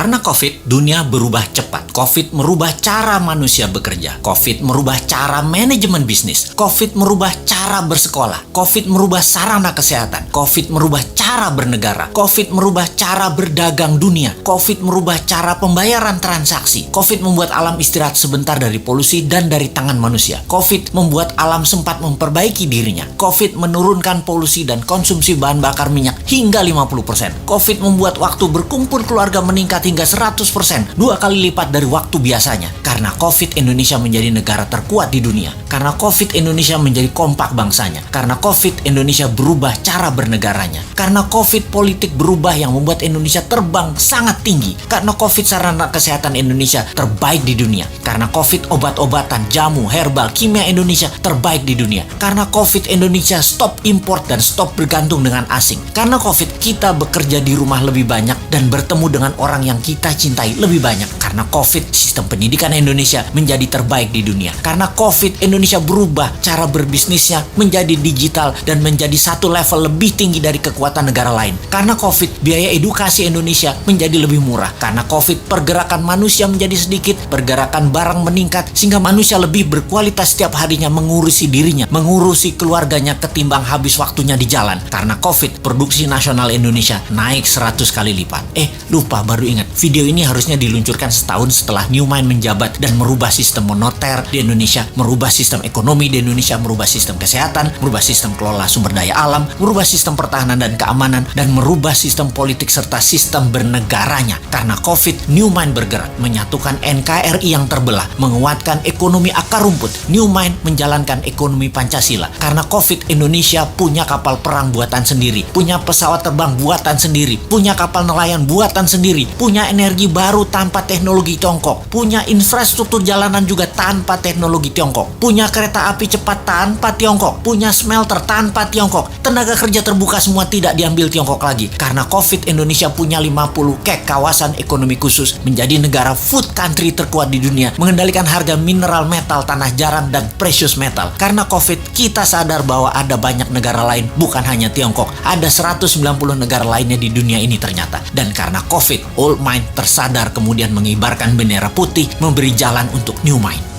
Karena COVID, dunia berubah cepat. COVID merubah cara manusia bekerja. COVID merubah cara manajemen bisnis. COVID merubah cara bersekolah. COVID merubah sarana kesehatan. COVID merubah cara bernegara. COVID merubah cara berdagang dunia. COVID merubah cara pembayaran transaksi. COVID membuat alam istirahat sebentar dari polusi dan dari tangan manusia. COVID membuat alam sempat memperbaiki dirinya. COVID menurunkan polusi dan konsumsi bahan bakar minyak hingga 50%. COVID membuat waktu berkumpul keluarga meningkat hingga 100%, 2 kali lipat dari waktu biasanya. Karena COVID, Indonesia menjadi negara terkuat di dunia. Karena COVID, Indonesia menjadi kompak bangsanya. Karena COVID, Indonesia berubah cara bernegaranya. Karena COVID, politik berubah yang membuat Indonesia terbang sangat tinggi. Karena COVID, sarana kesehatan Indonesia terbaik di dunia. Karena COVID, obat-obatan, jamu, herbal, kimia Indonesia terbaik di dunia. Karena COVID, Indonesia stop import dan stop bergantung dengan asing. Karena COVID, kita bekerja di rumah lebih banyak dan bertemu dengan orang yang kita cintai lebih banyak. Karena COVID, sistem pendidikan Indonesia menjadi terbaik di dunia. Karena COVID, Indonesia berubah cara berbisnisnya menjadi digital dan menjadi satu level lebih tinggi dari kekuatan negara lain. Karena COVID, biaya edukasi Indonesia menjadi lebih murah. Karena COVID, pergerakan manusia menjadi sedikit, pergerakan barang meningkat, sehingga manusia lebih berkualitas setiap harinya mengurusi dirinya, mengurusi keluarganya ketimbang habis waktunya di jalan. Karena COVID, produksi nasional Indonesia naik 100 kali lipat. Lupa, baru ingat. Video ini harusnya diluncurkan setahun setelah Newmind menjabat dan merubah sistem moneter di Indonesia, merubah sistem ekonomi di Indonesia, merubah sistem kesehatan, merubah sistem kelola sumber daya alam, merubah sistem pertahanan dan keamanan, dan merubah sistem politik serta sistem bernegaranya. Karena COVID, Newmind bergerak, menyatukan NKRI yang terbelah, menguatkan ekonomi akar rumput. Newmind menjalankan ekonomi Pancasila. Karena COVID, Indonesia punya kapal perang buatan sendiri, punya pesawat terbang buatan sendiri, punya kapal nelayan buatan sendiri, punya energi baru tanpa teknologi Tiongkok, punya infrastruktur jalanan juga tanpa teknologi Tiongkok, punya kereta api cepat tanpa Tiongkok, punya smelter tanpa Tiongkok, tenaga kerja terbuka semua tidak diambil Tiongkok lagi. Karena COVID, Indonesia punya 50 KEK, kawasan ekonomi khusus, menjadi negara food country terkuat di dunia, mengendalikan harga mineral, metal, tanah jarang, dan precious metal. Karena COVID, kita sadar bahwa ada banyak negara lain, bukan hanya Tiongkok. Ada 190 negara lainnya di dunia ini ternyata. Dan karena COVID, Old Mind tersadar kemudian mengibarkan bendera putih, memberi jalan untuk New Mind.